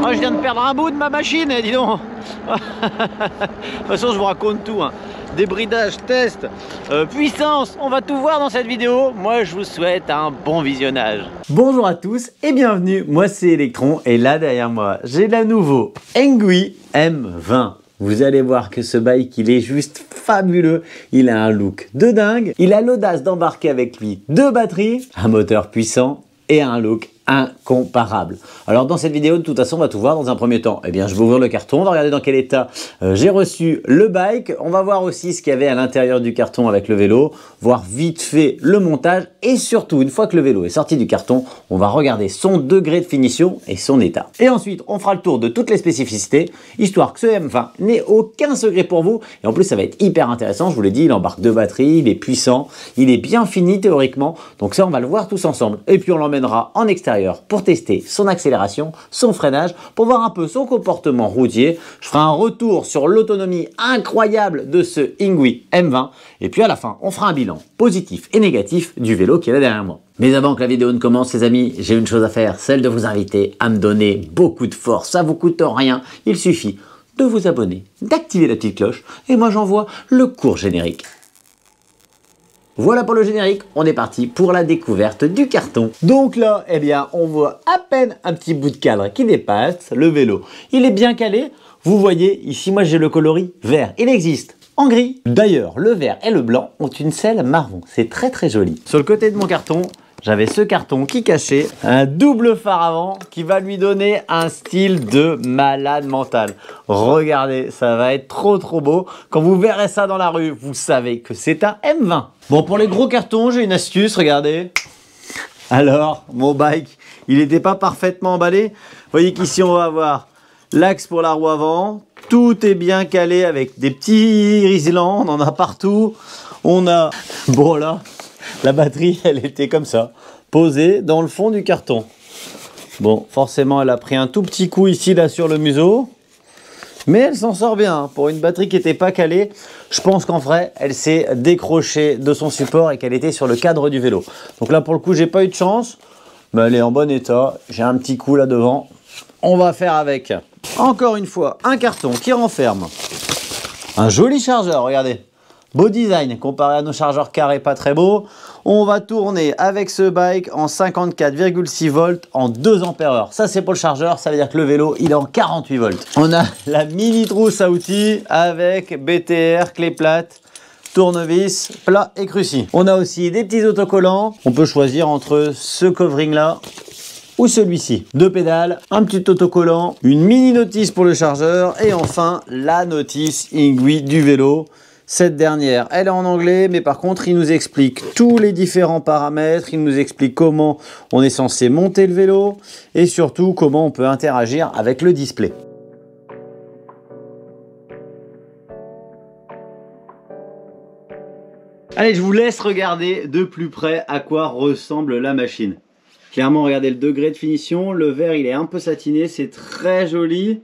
Oh, je viens de perdre un bout de ma machine, dis donc. De toute façon, je vous raconte tout, hein. Débridage, test, puissance, on va tout voir dans cette vidéo. Moi, je vous souhaite un bon visionnage. Bonjour à tous et bienvenue, moi c'est Electron et là derrière moi, j'ai la nouveau Engui M20. Vous allez voir que ce bike, il est juste fabuleux. Il a un look de dingue. Il a l'audace d'embarquer avec lui deux batteries, un moteur puissant et un look incomparable. Alors dans cette vidéo, de toute façon, on va tout voir dans un premier temps. Eh bien, je vais ouvrir le carton, on va regarder dans quel état j'ai reçu le bike. On va voir aussi ce qu'il y avait à l'intérieur du carton avec le vélo, voir vite fait le montage et surtout, une fois que le vélo est sorti du carton, on va regarder son degré de finition et son état. Et ensuite, on fera le tour de toutes les spécificités, histoire que ce M20 n'ait aucun secret pour vous. Et en plus, ça va être hyper intéressant, je vous l'ai dit, il embarque deux batteries, il est puissant, il est bien fini théoriquement. Donc ça, on va le voir tous ensemble. Et puis, on l'emmènera en extérieur pour tester son accélération, son freinage, pour voir un peu son comportement routier. Je ferai un retour sur l'autonomie incroyable de ce Engui M20 et puis à la fin on fera un bilan positif et négatif du vélo qui est là derrière moi. Mais avant que la vidéo ne commence les amis, j'ai une chose à faire, celle de vous inviter à me donner beaucoup de force. Ça vous coûte rien, il suffit de vous abonner, d'activer la petite cloche et moi j'envoie le court générique. Voilà pour le générique, on est parti pour la découverte du carton. Donc là, eh bien, on voit à peine un petit bout de cadre qui dépasse le vélo. Il est bien calé, vous voyez, ici moi j'ai le coloris vert, il existe en gris. D'ailleurs, le vert et le blanc ont une selle marron, c'est très très joli. Sur le côté de mon carton, j'avais ce carton qui cachait un double phare avant qui va lui donner un style de malade mental. Regardez, ça va être trop beau. Quand vous verrez ça dans la rue, vous savez que c'est un M20. Bon, pour les gros cartons, j'ai une astuce, regardez. Alors, mon bike, il n'était pas parfaitement emballé. Vous voyez qu'ici, on va avoir l'axe pour la roue avant. Tout est bien calé avec des petits riselants, on en a partout. On a, bon là, la batterie, elle était comme ça, posée dans le fond du carton. Bon, forcément, elle a pris un tout petit coup ici, là, sur le museau. Mais elle s'en sort bien. Pour une batterie qui n'était pas calée, je pense qu'en vrai, elle s'est décrochée de son support et qu'elle était sur le cadre du vélo. Donc là, pour le coup, j'ai pas eu de chance. Mais elle est en bon état. J'ai un petit coup là devant. On va faire avec. Encore une fois, un carton qui renferme un joli chargeur, regardez. Beau design comparé à nos chargeurs carrés pas très beaux. On va tourner avec ce bike en 54,6 volts en 2 ampères-heure. Ça c'est pour le chargeur, ça veut dire que le vélo il est en 48 volts. On a la mini trousse à outils avec BTR, clé plate, tournevis, plat et cruci. On a aussi des petits autocollants. On peut choisir entre ce covering là ou celui-ci. Deux pédales, un petit autocollant, une mini notice pour le chargeur et enfin la notice Engui du vélo. Cette dernière, elle est en anglais, mais par contre, il nous explique tous les différents paramètres, il nous explique comment on est censé monter le vélo et surtout comment on peut interagir avec le display. Allez, je vous laisse regarder de plus près à quoi ressemble la machine. Clairement, regardez le degré de finition, le vert il est un peu satiné, c'est très joli.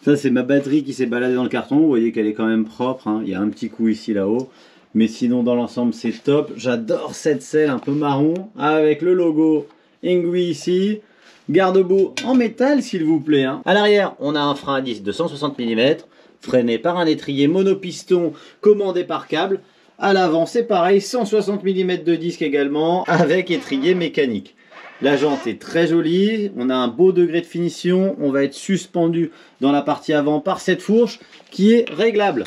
Ça c'est ma batterie qui s'est baladée dans le carton, vous voyez qu'elle est quand même propre, hein. Il y a un petit coup ici là-haut. Mais sinon dans l'ensemble c'est top. J'adore cette selle un peu marron avec le logo Engui ici. Garde-boue en métal s'il vous plaît, hein. À l'arrière on a un frein à disque de 160 mm, freiné par un étrier monopiston commandé par câble. À l'avant c'est pareil, 160 mm de disque également avec étrier mécanique. La jante est très jolie, on a un beau degré de finition, on va être suspendu dans la partie avant par cette fourche qui est réglable.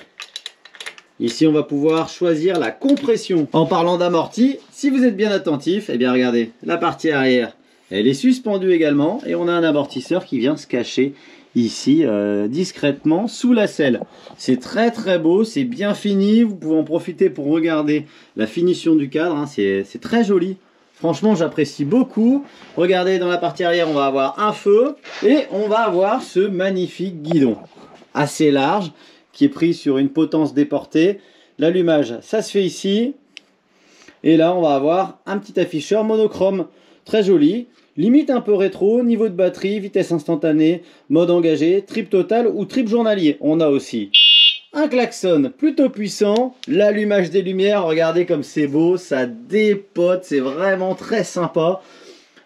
Ici on va pouvoir choisir la compression. En parlant d'amorti, si vous êtes bien attentif, eh bien regardez, la partie arrière, elle est suspendue également et on a un amortisseur qui vient se cacher ici discrètement sous la selle. C'est très beau, c'est bien fini, vous pouvez en profiter pour regarder la finition du cadre, hein. C'est très joli. Franchement, j'apprécie beaucoup. Regardez, dans la partie arrière, on va avoir un feu et on va avoir ce magnifique guidon assez large qui est pris sur une potence déportée. L'allumage, ça se fait ici. Et là, on va avoir un petit afficheur monochrome très joli. Limite un peu rétro, niveau de batterie, vitesse instantanée, mode engagé, trip total ou trip journalier. On a aussi un klaxon plutôt puissant, l'allumage des lumières, regardez comme c'est beau, ça dépote, c'est vraiment très sympa.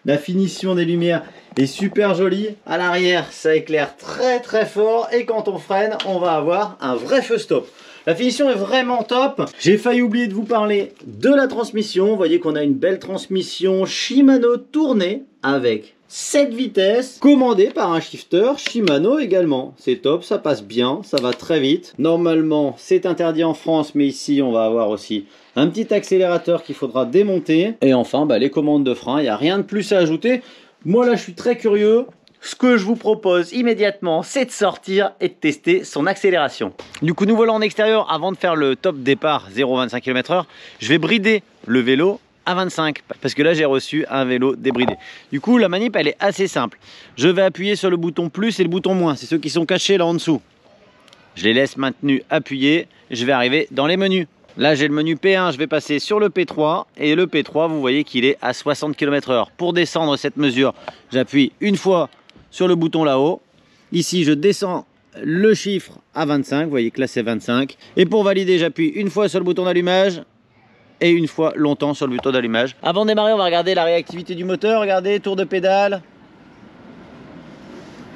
La finition des lumières est super joli. À l'arrière, ça éclaire très très fort et quand on freine, on va avoir un vrai feu stop. La finition est vraiment top. J'ai failli oublier de vous parler de la transmission. Vous voyez qu'on a une belle transmission Shimano tournée avec 7 vitesses, commandée par un shifter Shimano également. C'est top, ça passe bien, ça va très vite. Normalement, c'est interdit en France, mais ici, on va avoir aussi un petit accélérateur qu'il faudra démonter. Et enfin, les commandes de frein, il n'y a rien de plus à ajouter. Moi, là, je suis très curieux. Ce que je vous propose immédiatement, c'est de sortir et de tester son accélération. Du coup, nous voilà en extérieur. Avant de faire le top départ 0,25 km/h, je vais brider le vélo à 25 parce que là j'ai reçu un vélo débridé. Du coup la manip elle est assez simple. Je vais appuyer sur le bouton plus et le bouton moins, c'est ceux qui sont cachés là en dessous. Je les laisse maintenus appuyés, je vais arriver dans les menus. Là j'ai le menu P1, je vais passer sur le P3 et le P3 vous voyez qu'il est à 60 km/h. Pour descendre cette mesure, j'appuie une fois sur le bouton là-haut. Ici je descends le chiffre à 25, vous voyez que là c'est 25. Et pour valider j'appuie une fois sur le bouton d'allumage et une fois longtemps sur le bouton d'allumage. Avant de démarrer, on va regarder la réactivité du moteur. Regardez, tour de pédale.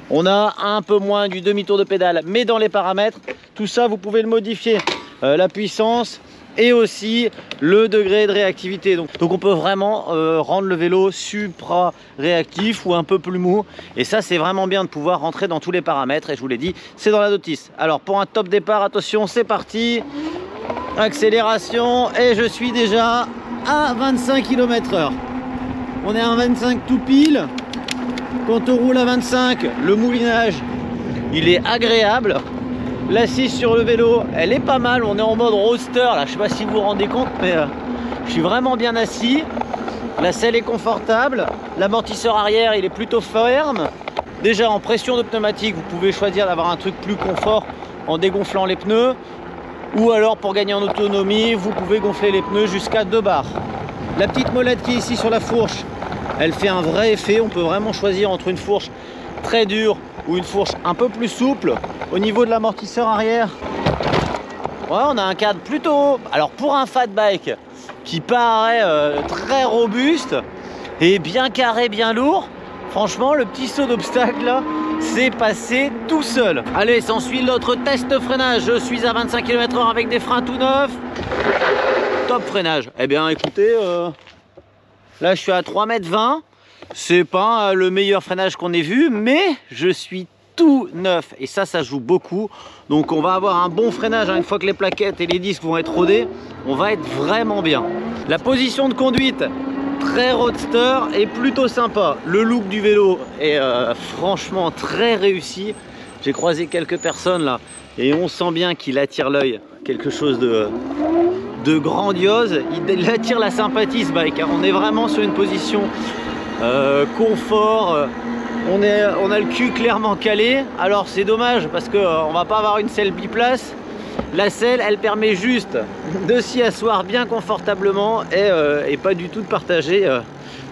On a un peu moins du demi-tour de pédale, mais dans les paramètres, tout ça, vous pouvez le modifier. La puissance et aussi le degré de réactivité. Donc on peut vraiment rendre le vélo supra réactif ou un peu plus mou. Et ça, c'est vraiment bien de pouvoir rentrer dans tous les paramètres. Et je vous l'ai dit, c'est dans la notice. Alors pour un top départ, attention, c'est parti. Accélération et je suis déjà à 25 km/h. On est à 25 tout pile. Quand on roule à 25, le moulinage il est agréable. L'assise sur le vélo elle est pas mal. On est en mode roadster là, je sais pas si vous vous rendez compte, mais je suis vraiment bien assis. La selle est confortable. L'amortisseur arrière il est plutôt ferme. Déjà en pression de pneumatique, vous pouvez choisir d'avoir un truc plus confort en dégonflant les pneus. Ou alors pour gagner en autonomie, vous pouvez gonfler les pneus jusqu'à 2 bars. La petite molette qui est ici sur la fourche, elle fait un vrai effet. On peut vraiment choisir entre une fourche très dure ou une fourche un peu plus souple. Au niveau de l'amortisseur arrière, ouais, on a un cadre plutôt haut. Alors pour un fat bike qui paraît très robuste et bien carré, bien lourd, franchement le petit saut d'obstacle là, c'est passé tout seul. Allez, s'ensuit notre test de freinage. Je suis à 25 km/h avec des freins tout neufs. Top freinage. Eh bien écoutez, là je suis à 3,20 m. C'est pas le meilleur freinage qu'on ait vu, mais je suis tout neuf et ça joue beaucoup. Donc on va avoir un bon freinage une fois que les plaquettes et les disques vont être rodés. On va être vraiment bien. La position de conduite, très roadster et plutôt sympa. Le look du vélo est franchement très réussi. J'ai croisé quelques personnes là et on sent bien qu'il attire l'œil. Quelque chose de grandiose. Il attire la sympathie ce bike. On est vraiment sur une position confort. On a le cul clairement calé. Alors c'est dommage parce qu'on va pas avoir une selle biplace. La selle elle permet juste de s'y asseoir bien confortablement et pas du tout de partager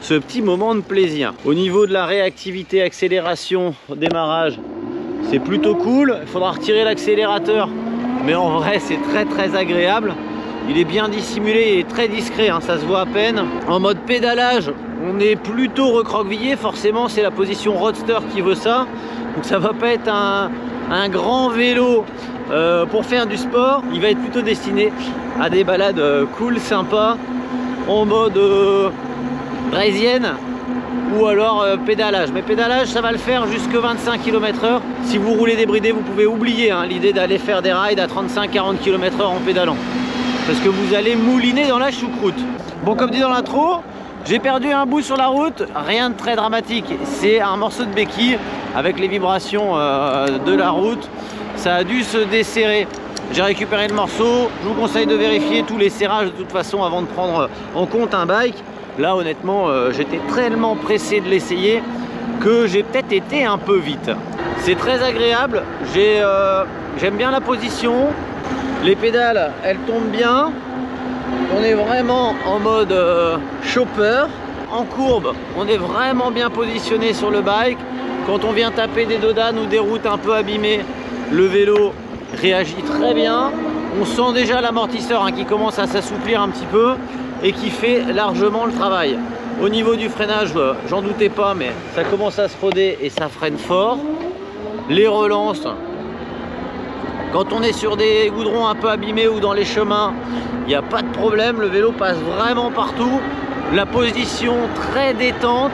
ce petit moment de plaisir. Au niveau de la réactivité, accélération, démarrage, c'est plutôt cool. Il faudra retirer l'accélérateur, mais en vrai c'est très agréable. Il est bien dissimulé et très discret, hein, ça se voit à peine. En mode pédalage, on est plutôt recroquevillé, forcément c'est la position roadster qui veut ça. Donc ça va pas être un grand vélo pour faire du sport. Il va être plutôt destiné à des balades cool, sympas, en mode draisienne ou alors pédalage. Mais pédalage ça va le faire jusque 25 km/h. Si vous roulez débridé, vous pouvez oublier l'idée d'aller faire des rides à 35-40 km/h en pédalant, parce que vous allez mouliner dans la choucroute. Bon, comme dit dans l'intro, j'ai perdu un bout sur la route, rien de très dramatique. C'est un morceau de béquille avec les vibrations de la route. Ça a dû se desserrer. J'ai récupéré le morceau. Je vous conseille de vérifier tous les serrages de toute façon avant de prendre en compte un bike. Là honnêtement, j'étais tellement pressé de l'essayer que j'ai peut-être été un peu vite. C'est très agréable. J'aime bien la position. Les pédales, elles tombent bien. On est vraiment en mode chopper. En courbe, on est vraiment bien positionné sur le bike. Quand on vient taper des dodanes ou des routes un peu abîmées, le vélo réagit très bien. On sent déjà l'amortisseur qui commence à s'assouplir un petit peu et qui fait largement le travail. Au niveau du freinage, j'en doutais pas, mais ça commence à se roder et ça freine fort. Les relances, quand on est sur des goudrons un peu abîmés ou dans les chemins, il n'y a pas de problème, le vélo passe vraiment partout. La position très détente,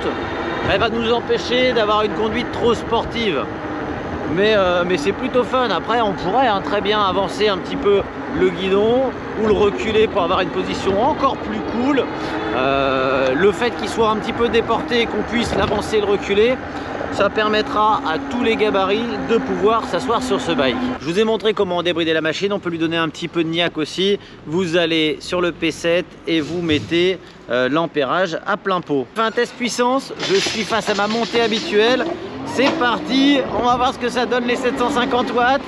elle va nous empêcher d'avoir une conduite trop sportive. Mais c'est plutôt fun. Après, on pourrait très bien avancer un petit peu le guidon ou le reculer pour avoir une position encore plus cool. Le fait qu'il soit un petit peu déporté et qu'on puisse l'avancer et le reculer, ça permettra à tous les gabarits de pouvoir s'asseoir sur ce bike. Je vous ai montré comment débrider la machine, on peut lui donner un petit peu de niaque aussi. Vous allez sur le P7 et vous mettez l'ampérage à plein pot. Je fais un test puissance, je suis face à ma montée habituelle. C'est parti, on va voir ce que ça donne les 750 watts.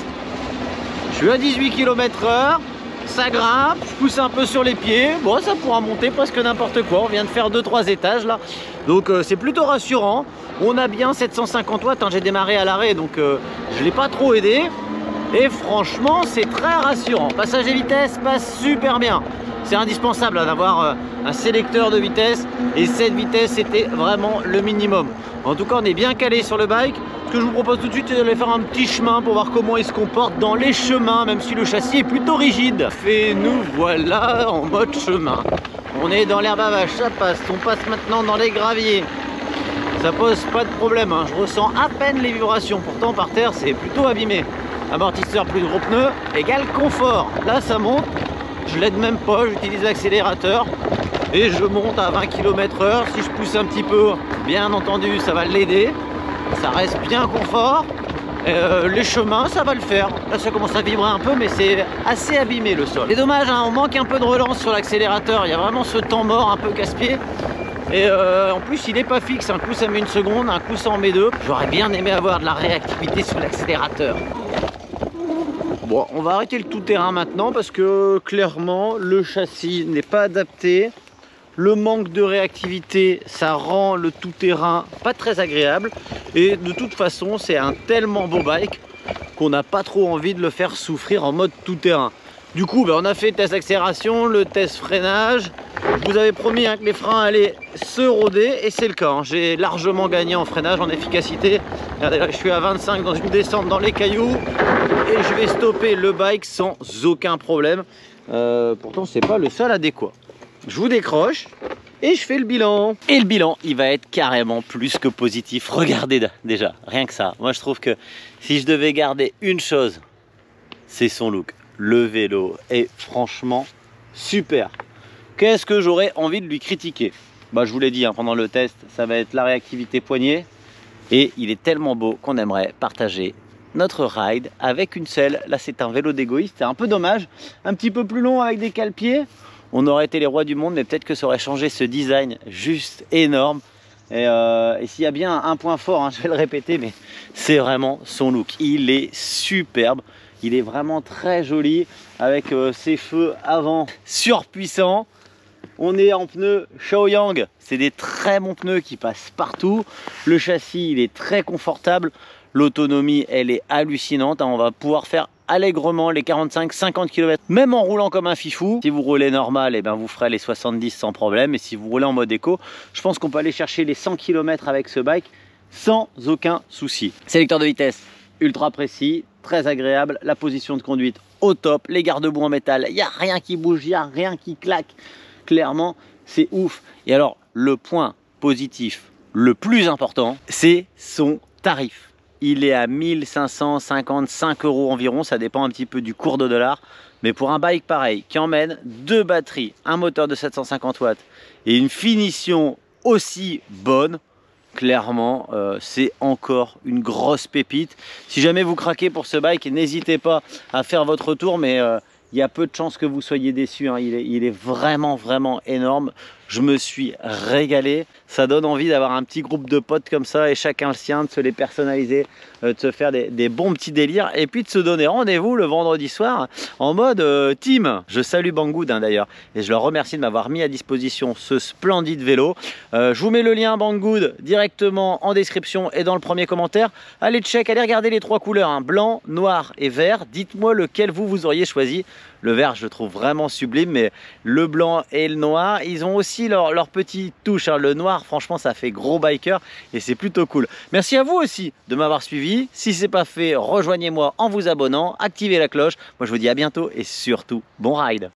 Je suis à 18 km/h, ça grimpe, je pousse un peu sur les pieds. Bon, ça pourra monter presque n'importe quoi. On vient de faire 2-3 étages là. Donc c'est plutôt rassurant. On a bien 750 watts, j'ai démarré à l'arrêt, donc je ne l'ai pas trop aidé. Et franchement, c'est très rassurant. Passage et vitesse passe super bien. C'est indispensable d'avoir un sélecteur de vitesse. Et cette vitesse, c'était vraiment le minimum. En tout cas, on est bien calé sur le bike. Ce que je vous propose tout de suite, c'est d'aller faire un petit chemin pour voir comment il se comporte dans les chemins, même si le châssis est plutôt rigide. Et nous voilà en mode chemin. On est dans l'herbe à vache, ça passe. On passe maintenant dans les graviers. Ça pose pas de problème, je ressens à peine les vibrations. Pourtant, par terre, c'est plutôt abîmé. Amortisseur plus gros pneus égale confort. Là, ça monte. Je l'aide même pas, j'utilise l'accélérateur et je monte à 20 km/h. Si je pousse un petit peu, bien entendu, ça va l'aider. Ça reste bien confort. Les chemins, ça va le faire. Là, ça commence à vibrer un peu, mais c'est assez abîmé le sol. C'est dommage, on manque un peu de relance sur l'accélérateur. Il y a vraiment ce temps mort un peu casse-pied. Et en plus, il n'est pas fixe. Un coup, ça met 1 seconde, un coup, ça en met 2. J'aurais bien aimé avoir de la réactivité sur l'accélérateur. Bon, on va arrêter le tout-terrain maintenant parce que clairement le châssis n'est pas adapté. Le manque de réactivité, ça rend le tout-terrain pas très agréable. Et de toute façon, c'est un tellement beau bike qu'on n'a pas trop envie de le faire souffrir en mode tout-terrain. Du coup, on a fait le test d'accélération, le test freinage. Je vous avais promis que les freins allaient se roder et c'est le cas. J'ai largement gagné en freinage, en efficacité. Regardez là, je suis à 25 dans une descente dans les cailloux et je vais stopper le bike sans aucun problème. Pourtant, c'est pas le seul adéquat. Je vous décroche et je fais le bilan. Et le bilan, il va être carrément plus que positif. Regardez déjà, rien que ça. Moi, je trouve que si je devais garder une chose, c'est son look. Le vélo est franchement super. Qu'est-ce que j'aurais envie de lui critiquer? Je vous l'ai dit pendant le test, ça va être la réactivité poignet. Et il est tellement beau qu'on aimerait partager notre ride avec une selle. Là, c'est un vélo d'égoïste, c'est un peu dommage. Un petit peu plus long avec des cale-pieds. On aurait été les rois du monde, mais peut-être que ça aurait changé ce design juste énorme. Et s'il y a bien un point fort, je vais le répéter, mais c'est vraiment son look. Il est superbe. Il est vraiment très joli avec ses feux avant surpuissants. On est en pneus Shaoyang, c'est des très bons pneus qui passent partout. Le châssis, il est très confortable. L'autonomie, elle est hallucinante. On va pouvoir faire allègrement les 45-50 km, même en roulant comme un fifou. Si vous roulez normal, vous ferez les 70 sans problème. Et si vous roulez en mode éco, je pense qu'on peut aller chercher les 100 km avec ce bike sans aucun souci. Sélecteur de vitesse ultra précis, très agréable. La position de conduite au top. Les garde-boue en métal, il n'y a rien qui bouge, il n'y a rien qui claque. Clairement, c'est ouf. Et alors, le point positif le plus important, c'est son tarif. Il est à 1555 € environ, ça dépend un petit peu du cours de dollar. Mais pour un bike pareil, qui emmène 2 batteries, un moteur de 750 watts et une finition aussi bonne, clairement, c'est encore une grosse pépite. Si jamais vous craquez pour ce bike, n'hésitez pas à faire votre tour, mais il y a peu de chances que vous soyez déçus. Il est vraiment, vraiment énorme. Je me suis régalé. Ça donne envie d'avoir un petit groupe de potes comme ça et chacun le sien, de se les personnaliser, de se faire des bons petits délires et puis de se donner rendez-vous le vendredi soir en mode team. Je salue Banggood d'ailleurs et je leur remercie de m'avoir mis à disposition ce splendide vélo. Je vous mets le lien Banggood directement en description et dans le premier commentaire. Allez check, allez regarder les 3 couleurs, blanc, noir et vert. Dites-moi lequel vous auriez choisi. Le vert, je le trouve vraiment sublime, mais le blanc et le noir, ils ont aussi aussi leur petite touche, hein. Le noir, franchement, ça fait gros biker et c'est plutôt cool. Merci à vous aussi de m'avoir suivi. Si c'est pas fait, rejoignez-moi en vous abonnant, activez la cloche. Moi, je vous dis à bientôt et surtout, bon ride!